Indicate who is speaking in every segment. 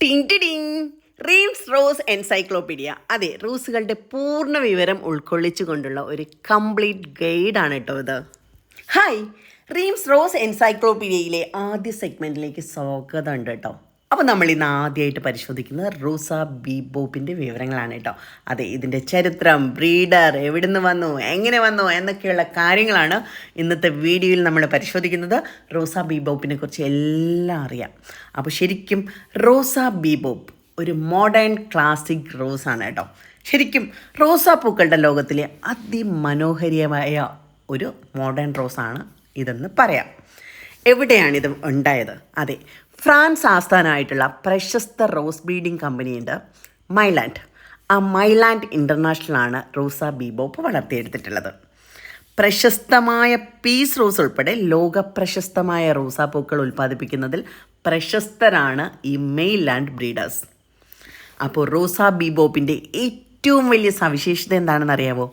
Speaker 1: ടിങ് ടിടിങ് reams rose encyclopedia. അതെ, റോസുകളുടെ പൂർണ്ണ വിവരം ഉൾക്കൊള്ളിച്ചുകൊണ്ടുള്ള ഒരു കംപ്ലീറ്റ് ഗൈഡാണ് കേട്ടോ ഇത്. ഹായ്, റീംസ് റോസ് എൻസൈക്ലോപീഡിയയിലെ ആദ്യ സെഗ്മെൻറ്റിലേക്ക് സ്വാഗതം ഉണ്ട് കേട്ടോ. അപ്പോൾ നമ്മൾ ഇന്ന് ആദ്യമായിട്ട് പരിശോധിക്കുന്നത് റോസ ബീബോപ്പിൻ്റെ വിവരങ്ങളാണ് കേട്ടോ. അതെ, ഇതിൻ്റെ ചരിത്രം, ബ്രീഡർ, എവിടുന്ന് വന്നു, എങ്ങനെ വന്നു എന്നൊക്കെയുള്ള കാര്യങ്ങളാണ് ഇന്നത്തെ വീഡിയോയിൽ നമ്മൾ പരിശോധിക്കുന്നത്. റോസ ബീബോപ്പിനെ കുറിച്ച് എല്ലാം അറിയാം. അപ്പോൾ ശരിക്കും റോസ ബീബോപ്പ് ഒരു മോഡേൺ ക്ലാസിക് റോസാണ് കേട്ടോ. ശരിക്കും റോസാപ്പൂക്കളുടെ ലോകത്തിലെ അതിമനോഹരീയമായ ഒരു മോഡേൺ റോസാണ് ഇതെന്ന് പറയാം. എവിടെയാണിത് ഉണ്ടായത്? അതെ, ഫ്രാൻസ് ആസ്ഥാനമായിട്ടുള്ള പ്രശസ്ത റോസ് ബ്രീഡിംഗ് കമ്പനിയുണ്ട്, മൈലാൻഡ്. ആ മൈലാൻഡ് ഇൻ്റർനാഷണലാണ് റോസ ബീബോപ്പ് വളർത്തിയെടുത്തിട്ടുള്ളത്. പ്രശസ്തമായ പീസ് റോസ് ഉൾപ്പെടെ ലോക പ്രശസ്തമായ റോസാപ്പൂക്കൾ ഉൽപ്പാദിപ്പിക്കുന്നതിൽ പ്രശസ്തരാണ് ഈ മൈലാൻഡ് ബ്രീഡേഴ്സ്. അപ്പോൾ റോസ ബീബോപ്പിൻ്റെ ഏറ്റവും വലിയ സവിശേഷത എന്താണെന്ന് അറിയാമോ?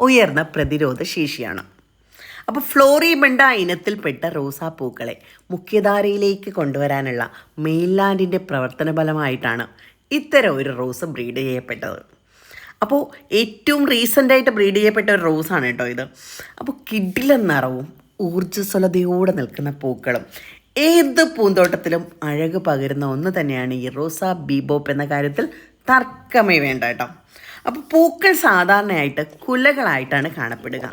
Speaker 1: ഉയർന്ന പ്രതിരോധ ശേഷിയാണ്. അപ്പോൾ ഫ്ലോറിബണ്ട ഇനത്തിൽപ്പെട്ട റോസാപ്പൂക്കളെ മുഖ്യധാരയിലേക്ക് കൊണ്ടുവരാനുള്ള മെയിൻലാൻഡിൻ്റെ പ്രവർത്തന ഫലമായിട്ടാണ് ഇത്തരം ഒരു റോസ് ബ്രീഡ് ചെയ്യപ്പെട്ടത്. അപ്പോൾ ഏറ്റവും റീസെൻ്റായിട്ട് ബ്രീഡ് ചെയ്യപ്പെട്ട ഒരു റോസാണ് കേട്ടോ ഇത്. അപ്പോൾ കിടിലൻ നിറവും ഊർജ്ജസ്വലതയോടെ നിൽക്കുന്ന പൂക്കളും ഏത് പൂന്തോട്ടത്തിലും അഴക് പകരുന്ന ഒന്ന് തന്നെയാണ് ഈ റോസ ബീബോപ്പ് എന്ന കാര്യത്തിൽ തർക്കമേ വേണ്ട കേട്ടോ. അപ്പോൾ പൂക്കൾ സാധാരണയായിട്ട് കുലകളായിട്ടാണ് കാണപ്പെടുക.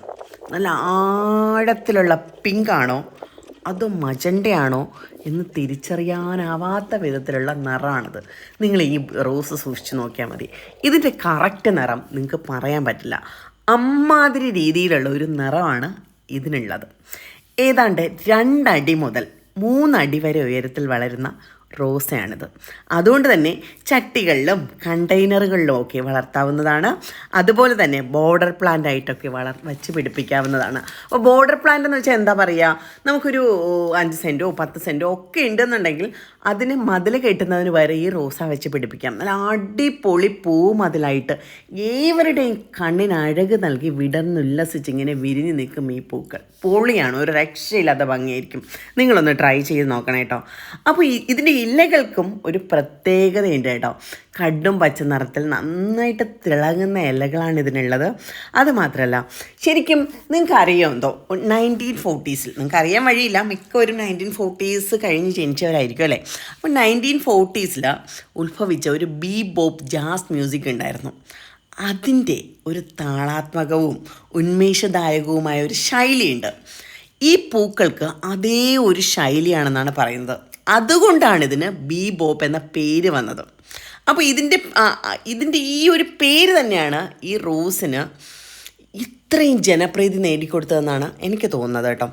Speaker 1: നല്ല ആഴത്തിലുള്ള പിങ്കാണോ അതോ മജണ്ടയാണോ എന്ന് തിരിച്ചറിയാനാവാത്ത വിധത്തിലുള്ള നിറമാണിത്. നിങ്ങൾ ഈ റോസ് സൂക്ഷിച്ച് നോക്കിയാൽ മതി. ഇതിൻ്റെ കറക്റ്റ് നിറം നിങ്ങൾക്ക് പറയാൻ പറ്റില്ല. അമ്മാതിരി രീതിയിലുള്ള ഒരു നിറമാണ് ഇതിനുള്ളത്. ഏതാണ്ട് 2 അടി മുതൽ 3 അടി വരെ ഉയരത്തിൽ വളരുന്ന റോസയാണിത്. അതുകൊണ്ട് തന്നെ ചട്ടികളിലും കണ്ടെയ്നറുകളിലും ഒക്കെ വളർത്താവുന്നതാണ്. അതുപോലെ തന്നെ ബോർഡർ പ്ലാന്റ് ആയിട്ടൊക്കെ വച്ച് പിടിപ്പിക്കാവുന്നതാണ്. അപ്പോൾ ബോർഡർ പ്ലാന്റ് എന്ന് വെച്ചാൽ എന്താ പറയുക, നമുക്കൊരു 5 സെൻറ്റോ 10 സെൻറ്റോ ഒക്കെ ഉണ്ടെന്നുണ്ടെങ്കിൽ അതിന് മതിൽ കെട്ടുന്നതിന് വരെ ഈ റോസ വെച്ച് പിടിപ്പിക്കാം. നല്ല അടിപൊളി പൂ മതിലായിട്ട് ഏവരുടെയും കണ്ണിന് അഴക് നൽകി വിടർന്നുല്ലസിച്ച് ഇങ്ങനെ വിരിഞ്ഞ് നിൽക്കും ഈ പൂക്കൾ. പൊളിയാണ്, ഒരു രക്ഷയില്ലാത്ത ഭംഗിയായിരിക്കും. നിങ്ങളൊന്ന് ട്രൈ ചെയ്ത് നോക്കണം കേട്ടോ. അപ്പോൾ ഇതിൻ്റെ ഇലകൾക്കും ഒരു പ്രത്യേകതയുണ്ട് കേട്ടോ. കടും പച്ച നിറത്തിൽ നന്നായിട്ട് തിളങ്ങുന്ന ഇലകളാണ് ഇതിനുള്ളത്. അതുമാത്രമല്ല, ശരിക്കും നിങ്ങൾക്ക് അറിയാമെന്തോ 1940s നിങ്ങൾക്ക് അറിയാൻ വഴിയില്ല, മിക്ക ഒരു 1940s കഴിഞ്ഞ് ജനിച്ചവരായിരിക്കും അല്ലേ. അപ്പോൾ 1940s ഉത്ഭവിച്ച ഒരു ബീബോപ്പ് ജാസ് മ്യൂസിക് ഉണ്ടായിരുന്നു. അതിൻ്റെ ഒരു താളാത്മകവും ഉന്മേഷദായകവുമായ ഒരു ശൈലിയുണ്ട്. ഈ പൂക്കൾക്ക് അതേ ഒരു ശൈലിയാണെന്നാണ് പറയുന്നത്. അതുകൊണ്ടാണ് ഇതിന് ബീബോപ്പ് എന്ന പേര് വന്നത്. അപ്പോൾ ഇതിൻ്റെ ഈ ഒരു പേര് തന്നെയാണ് ഈ റോസിന് ഇത്രയും ജനപ്രീതി നേടിക്കൊടുത്തതെന്നാണ് എനിക്ക് തോന്നുന്നത് കേട്ടോ.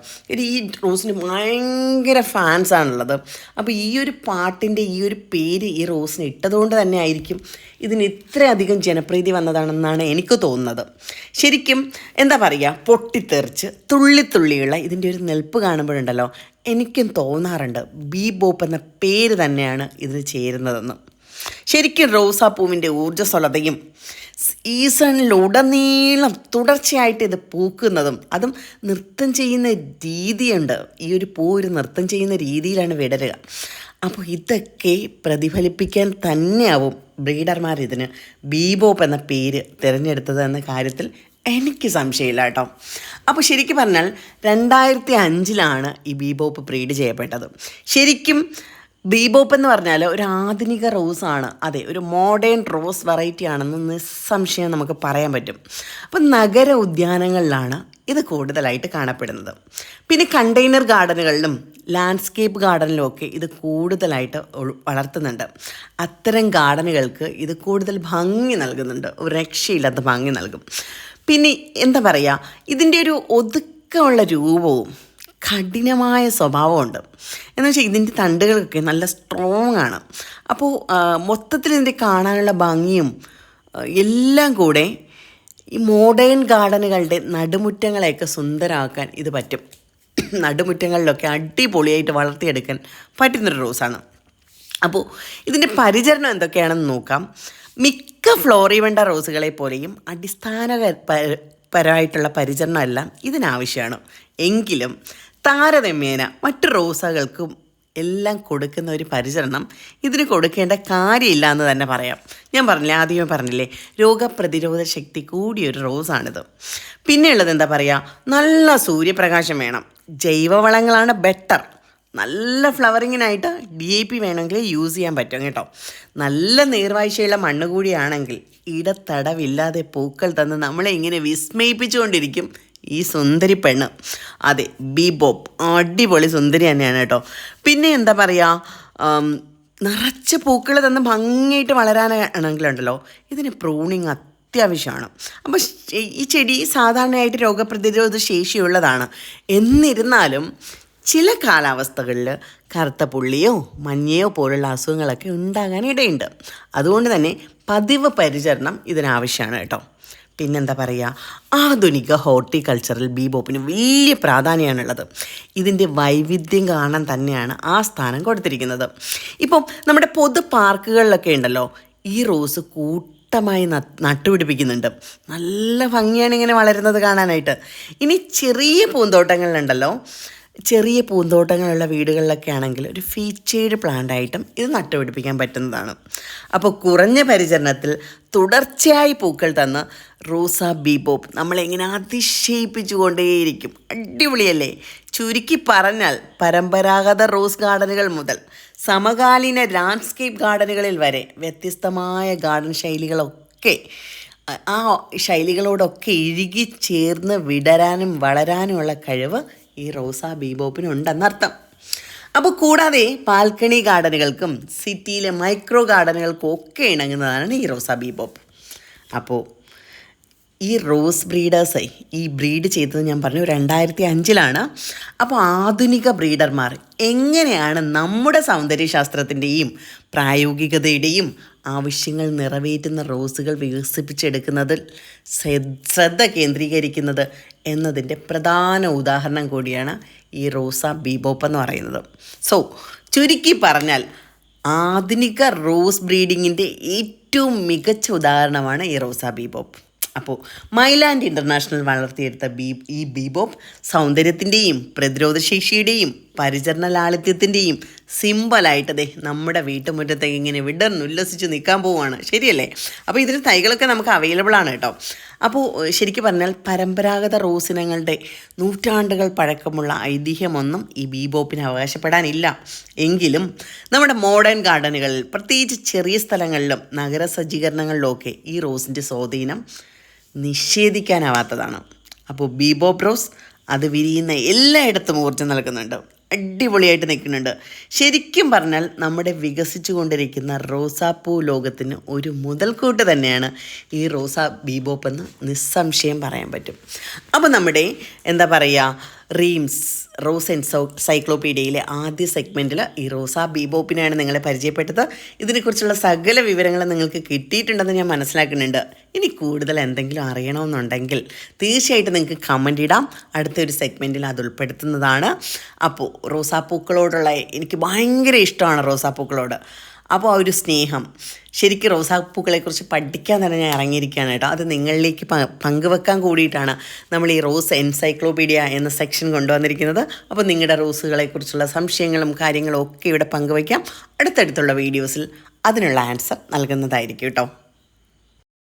Speaker 1: ഈ റോസിന് ഭയങ്കര ഫാൻസാണുള്ളത്. അപ്പോൾ ഈ ഒരു പാട്ടിൻ്റെ ഈ ഒരു പേര് ഈ റോസിന് ഇട്ടതുകൊണ്ട് തന്നെ ആയിരിക്കും ഇതിന് ഇത്രയധികം ജനപ്രീതി വന്നതാണെന്നാണ് എനിക്ക് തോന്നുന്നത്. ശരിക്കും എന്താ പറയുക, പൊട്ടിത്തെറിച്ച് തുള്ളിത്തുള്ളിയുള്ള ഇതിൻ്റെ ഒരു നെൽപ്പ് കാണുമ്പോഴുണ്ടല്ലോ എനിക്കും തോന്നാറുണ്ട് ബീബോപ്പ് എന്ന പേര് തന്നെയാണ് ഇതിന് ചേരുന്നതെന്ന്. ശരിക്കും റോസാപ്പൂവിൻ്റെ ഊർജ്ജസ്വലതയും സീസണിലുടനീളം തുടർച്ചയായിട്ട് ഇത് പൂക്കുന്നതും അതും നൃത്തം ചെയ്യുന്ന രീതിയുണ്ട്. ഈ ഒരു പൂ ഒരു നൃത്തം ചെയ്യുന്ന രീതിയിലാണ് വിടരുക. അപ്പോൾ ഇതൊക്കെ പ്രതിഫലിപ്പിക്കാൻ തന്നെയാവും ബ്രീഡർമാർ ഇതിന് ബീബോപ്പ് എന്ന പേര് തിരഞ്ഞെടുത്തത് എന്ന കാര്യത്തിൽ എനിക്ക് സംശയമില്ല കേട്ടോ. അപ്പോൾ ശരിക്കും പറഞ്ഞാൽ 2005 ഈ ബീബോപ്പ് ബ്രീഡ് ചെയ്യപ്പെട്ടത്. ശരിക്കും ബീബോപ്പ് എന്ന് പറഞ്ഞാൽ ഒരു ആധുനിക റോസാണ്. അതെ, ഒരു മോഡേൺ റോസ് വെറൈറ്റി ആണെന്ന് നിസ്സംശയം നമുക്ക് പറയാൻ പറ്റും. അപ്പം നഗര ഉദ്യാനങ്ങളിലാണ് ഇത് കൂടുതലായിട്ട് കാണപ്പെടുന്നത്. പിന്നെ കണ്ടെയ്നർ ഗാർഡനുകളിലും ലാൻഡ്സ്കേപ്പ് ഗാർഡനിലും ഒക്കെ ഇത് കൂടുതലായിട്ട് വളർത്തുന്നുണ്ട്. അത്തരം ഗാർഡനുകൾക്ക് ഇത് കൂടുതൽ ഭംഗി നൽകുന്നുണ്ട്, ഒരു രക്ഷയില്ലാത്ത ഭംഗി നൽകും. പിന്നെ എന്താ പറയുക, ഇതിൻ്റെ ഒരു ഒതുക്കമുള്ള രൂപവും കഠിനമായ സ്വഭാവമുണ്ട്. എന്ന് വെച്ചാൽ ഇതിൻ്റെ തണ്ടുകളൊക്കെ നല്ല സ്ട്രോങ് ആണ്. അപ്പോൾ മൊത്തത്തിൽ ഇതിൻ്റെ കാണാനുള്ള ഭംഗിയും എല്ലാം കൂടെ ഈ മോഡേൺ ഗാർഡനുകളുടെ നടുമുറ്റങ്ങളെയൊക്കെ സുന്ദരമാക്കാൻ ഇത് പറ്റും. നടുമുറ്റങ്ങളിലൊക്കെ അടിപൊളിയായിട്ട് വളർത്തിയെടുക്കാൻ പറ്റുന്നൊരു റോസാണ്. അപ്പോൾ ഇതിൻ്റെ പരിചരണം എന്തൊക്കെയാണെന്ന് നോക്കാം. മിക്ക ഫ്ലോറിബണ്ട റോസുകളെ പോലെയും അടിസ്ഥാനപരമായിട്ടുള്ള പരിചരണം എല്ലാം ഇതിനാവശ്യമാണ്. എങ്കിലും താരതമ്യേന മറ്റു റോസകൾക്കും എല്ലാം കൊടുക്കുന്ന ഒരു പരിചരണം ഇതിന് കൊടുക്കേണ്ട കാര്യമില്ല എന്ന് തന്നെ പറയാം. ഞാൻ പറഞ്ഞില്ലേ, ആദ്യമേ പറഞ്ഞില്ലേ, രോഗപ്രതിരോധ ശക്തി കൂടിയൊരു റോസാണിത്. പിന്നെയുള്ളത് എന്താ പറയുക, നല്ല സൂര്യപ്രകാശം വേണം. ജൈവവളങ്ങളാണ് ബെറ്റർ. നല്ല ഫ്ലവറിങ്ങിനായിട്ട് DAP വേണമെങ്കിൽ യൂസ് ചെയ്യാൻ പറ്റും കേട്ടോ. നല്ല നീർവാഴ്ചയുള്ള മണ്ണ് കൂടിയാണെങ്കിൽ ഇടത്തടവില്ലാതെ പൂക്കൾ തന്ന് നമ്മളെ ഇങ്ങനെ വിസ്മയിപ്പിച്ചുകൊണ്ടിരിക്കും ഈ സുന്ദരി പെണ്ണ്. അതെ, ബീബോപ്പ് അടിപൊളി സുന്ദരി തന്നെയാണ് കേട്ടോ. പിന്നെ എന്താ പറയുക, നിറച്ച് പൂക്കൾ തന്ന് ഭംഗിയായിട്ട് വളരാനാണെങ്കിലുണ്ടല്ലോ ഇതിന് പ്രൂണിങ് അത്യാവശ്യമാണ്. അപ്പോൾ ഈ ചെടി സാധാരണയായിട്ട് രോഗപ്രതിരോധ ശേഷിയുള്ളതാണ്. എന്നിരുന്നാലും ചില കാലാവസ്ഥകളിൽ കറുത്ത പുള്ളിയോ മഞ്ഞയോ പോലുള്ള അസുഖങ്ങളൊക്കെ ഉണ്ടാകാൻ ഇടയുണ്ട്. അതുകൊണ്ട് തന്നെ പതിവ് പരിചരണം ഇതിനാവശ്യമാണ് കേട്ടോ. പിന്നെന്താ പറയുക, ആധുനിക ഹോർട്ടിക്കൾച്ചറിൽ ബീബോപ്പിന് വലിയ പ്രാധാന്യമാണുള്ളത്. ഇതിൻ്റെ വൈവിധ്യം കാണാൻ തന്നെയാണ് ആ സ്ഥാനം കൊടുത്തിരിക്കുന്നത്. ഇപ്പം നമ്മുടെ പൊതു പാർക്കുകളിലൊക്കെ ഉണ്ടല്ലോ ഈ റോസ് കൂട്ടമായി നട്ടുപിടിപ്പിക്കുന്നുണ്ട്. നല്ല ഭംഗിയാണ് ഇങ്ങനെ വളരുന്നത് കാണാനായിട്ട്. ഇനി ചെറിയ പൂന്തോട്ടങ്ങളിലുണ്ടല്ലോ, ചെറിയ പൂന്തോട്ടങ്ങളുള്ള വീടുകളിലൊക്കെ ആണെങ്കിൽ ഒരു ഫീച്ചേർഡ് പ്ലാന്റായിട്ടും ഇത് നട്ടുപിടിപ്പിക്കാൻ പറ്റുന്നതാണ്. അപ്പോൾ കുറഞ്ഞ പരിചരണത്തിൽ തുടർച്ചയായി പൂക്കൾ തന്ന് റോസാ ബീബോപ്പ് നമ്മളെങ്ങനെ അതിശയിപ്പിച്ചു കൊണ്ടേയിരിക്കും. അടിപൊളിയല്ലേ? ചുരുക്കി പറഞ്ഞാൽ പരമ്പരാഗത റോസ് ഗാർഡനുകൾ മുതൽ സമകാലീന ലാൻഡ്സ്കേപ്പ് ഗാർഡനുകളിൽ വരെ വ്യത്യസ്തമായ ഗാർഡൻ ശൈലികളൊക്കെ ആ ശൈലികളോടൊക്കെ ഇഴുകി ചേർന്ന് വിടരാനും വളരാനുമുള്ള കഴിവ് ഈ റോസാ ബീബോപ്പിനുണ്ടെന്നർത്ഥം. അപ്പോൾ കൂടാതെ ബാൽക്കണി ഗാർഡനുകൾക്കും സിറ്റിയിലെ മൈക്രോ ഗാർഡനുകൾക്കും ഒക്കെ ഇണങ്ങുന്നതാണ് ഈ റോസാ ബീബോപ്പ്. അപ്പോൾ ഈ റോസ് ബ്രീഡേഴ്സ് ഈ ബ്രീഡ് ചെയ്തത് ഞാൻ പറഞ്ഞു 2005. അപ്പോൾ ആധുനിക ബ്രീഡർമാർ എങ്ങനെയാണ് നമ്മുടെ സൗന്ദര്യശാസ്ത്രത്തിൻ്റെയും പ്രായോഗികതയുടെയും ആവശ്യങ്ങൾ നിറവേറ്റുന്ന റോസുകൾ വികസിപ്പിച്ചെടുക്കുന്നതിൽ ശ്രദ്ധ കേന്ദ്രീകരിക്കുന്നത് എന്നതിൻ്റെ പ്രധാന ഉദാഹരണം കൂടിയാണ് ഈ റോസാ ബീബോപ്പ് എന്ന് പറയുന്നത്. സോ ചുരുക്കി പറഞ്ഞാൽ ആധുനിക റോസ് ബ്രീഡിങ്ങിൻ്റെ ഏറ്റവും മികച്ച ഉദാഹരണമാണ് ഈ റോസാ ബീബോപ്പ്. അപ്പോൾ മൈലാൻഡ് ഇൻ്റർനാഷണൽ വളർത്തിയെടുത്ത ഈ ബീബോപ്പ് സൗന്ദര്യത്തിൻ്റെയും പ്രതിരോധശേഷിയുടെയും പരിചരണ ലാളിത്യത്തിൻ്റെയും സിമ്പലായിട്ട് നമ്മുടെ വീട്ടുമുറ്റത്തേക്ക് ഇങ്ങനെ വിടർന്നുല്ലസിച്ച് നിൽക്കാൻ പോവുകയാണ്. ശരിയല്ലേ? അപ്പോൾ ഇതിന് തൈകളൊക്കെ നമുക്ക് അവൈലബിൾ ആണ് കേട്ടോ. അപ്പോൾ ശരിക്കും പറഞ്ഞാൽ പരമ്പരാഗത റോസിനങ്ങളുടെ നൂറ്റാണ്ടുകൾ പഴക്കമുള്ള ഐതിഹ്യമൊന്നും ഈ ബീബോപ്പിന് അവകാശപ്പെടാനില്ല. എങ്കിലും നമ്മുടെ മോഡേൺ ഗാർഡനുകളിൽ, പ്രത്യേകിച്ച് ചെറിയ സ്ഥലങ്ങളിലും നഗര സജ്ജീകരണങ്ങളിലുമൊക്കെ ഈ റോസിൻ്റെ സ്വാധീനം നിഷേധിക്കാനാവാത്തതാണ്. അപ്പോൾ ബീബോപ്പ് റോസ് അത് വിരിയുന്ന എല്ലായിടത്തും ഊർജ്ജം നൽകുന്നുണ്ട്, അടിപൊളിയായിട്ട് നിൽക്കുന്നുണ്ട്. ശരിക്കും പറഞ്ഞാൽ നമ്മുടെ വികസിച്ചു കൊണ്ടിരിക്കുന്ന റോസാപ്പൂ ലോകത്തിന് ഒരു മുതൽക്കൂട്ട് തന്നെയാണ് ഈ റോസാ ബീബോപ്പ് എന്ന് നിസ്സംശയം പറയാൻ പറ്റും. അപ്പോൾ നമ്മുടെ എന്താ പറയുക, റീംസ് റോസ് എൻസൈക്ലോപീഡിയയിലെ ആദ്യ സെഗ്മെൻറ്റിൽ ഈ റോസാ ബീബോപ്പിനെയാണ് നിങ്ങളെ പരിചയപ്പെട്ടത്. ഇതിനെക്കുറിച്ചുള്ള സകല വിവരങ്ങൾ നിങ്ങൾക്ക് കിട്ടിയിട്ടുണ്ടെന്ന് ഞാൻ മനസ്സിലാക്കുന്നുണ്ട്. ഇനി കൂടുതൽ എന്തെങ്കിലും അറിയണമെന്നുണ്ടെങ്കിൽ തീർച്ചയായിട്ടും നിങ്ങൾക്ക് കമൻ്റ് ഇടാം. അടുത്തൊരു സെഗ്മെൻറ്റിൽ അത് ഉൾപ്പെടുത്തുന്നതാണ്. അപ്പോൾ റോസാപ്പൂക്കളോടുള്ള എനിക്ക് ഭയങ്കര ഇഷ്ടമാണ് റോസാപ്പൂക്കളോട്. അപ്പോൾ ആ ഒരു സ്നേഹം, ശരിക്കും റോസാപ്പൂക്കളെക്കുറിച്ച് പഠിക്കാൻ തന്നെ ഞാൻ ഇറങ്ങിയിരിക്കുകയാണ് കേട്ടോ. അത് നിങ്ങളിലേക്ക് പങ്കുവെക്കാൻ കൂടിയിട്ടാണ് നമ്മൾ ഈ റോസ് എൻസൈക്ലോപീഡിയ എന്ന സെക്ഷൻ കൊണ്ടുവന്നിരിക്കുന്നത്. അപ്പോൾ നിങ്ങളുടെ റോസുകളെക്കുറിച്ചുള്ള സംശയങ്ങളും കാര്യങ്ങളും ഒക്കെ ഇവിടെ പങ്കുവയ്ക്കാം. അടുത്തടുത്തുള്ള വീഡിയോസിൽ അതിനുള്ള ആൻസർ നൽകുന്നതായിരിക്കും കേട്ടോ.